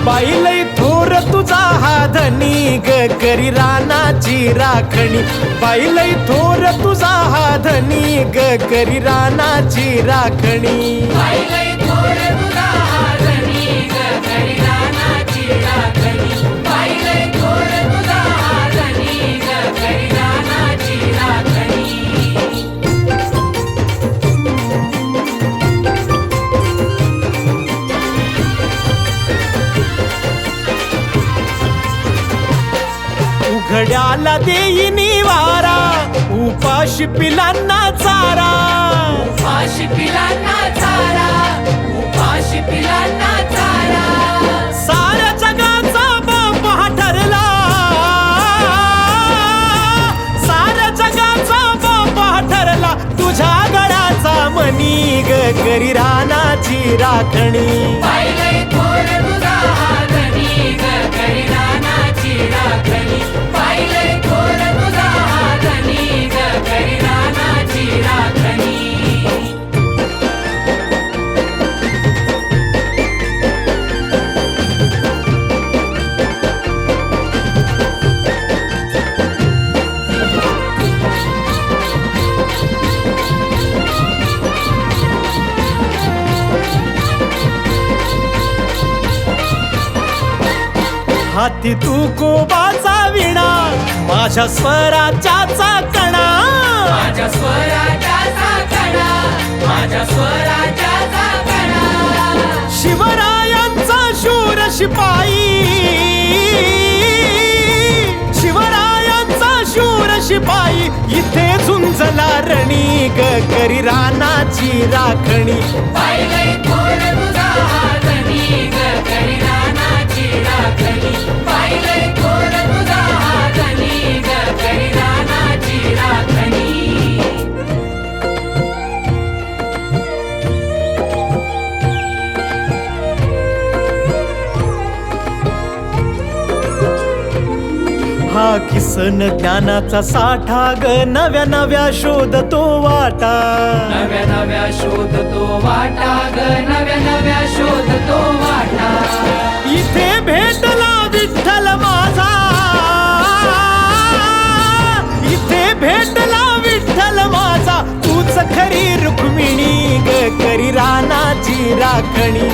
बाई लई थोर तुझा हा धनी ग करी रानाची राखणी. बाई लई थोर तुझा हा धनी ग करी रानाची राखणी. बाई लई थोर तुझा हा धनी ग करी रानाची राखणी. बाई लई थोर तुझा हा धनी ग करी रानाची राखणी. उघड्याला देईनी वारा उपाशी पिलांना चारा. उपाशी पिलांना चारा. उपाशी पिलांना चारा. साऱ्या जगाचा बाप हा ठरला. साऱ्या जगाचा बाप हा ठरला. तुझ्या गळाचा मनी ग करी रानाची राखणी. बाई लई थोर तुझा हा धनी ग करी रानाची राखणी. बाई लई थोर तुझा हा धनी ग करी रानाची राखणी. हाती तू कोबाचा विणा माझ्या स्वराच्या चाकणा. माझ्या स्वराच्या चाकणा. माझ्या स्वराच्या चाकणा. शिवरायांचा शूर शिपाई. शिवरायांचा शूर शिपाई इथे झुंजला रणी ग करी रानाची राखणी. बाई लई थोर तुझा हा धनी ग करी रानाची राखणी. बाई लई थोर तुझा हा धनी ग करी रानाची राखणी. हा किसन ज्ञानाचा साठा ग नव्या नव्या शोधतो वाटा. नव्या नव्या शोधतो वाटा ग नव्या नव्या शोधतो वाटा. इथे भेटला विठ्ठल माझा. इथे भेटला विठ्ठल माझा. तूच खरी रुक्मिणी ग करी रानाची राखणी.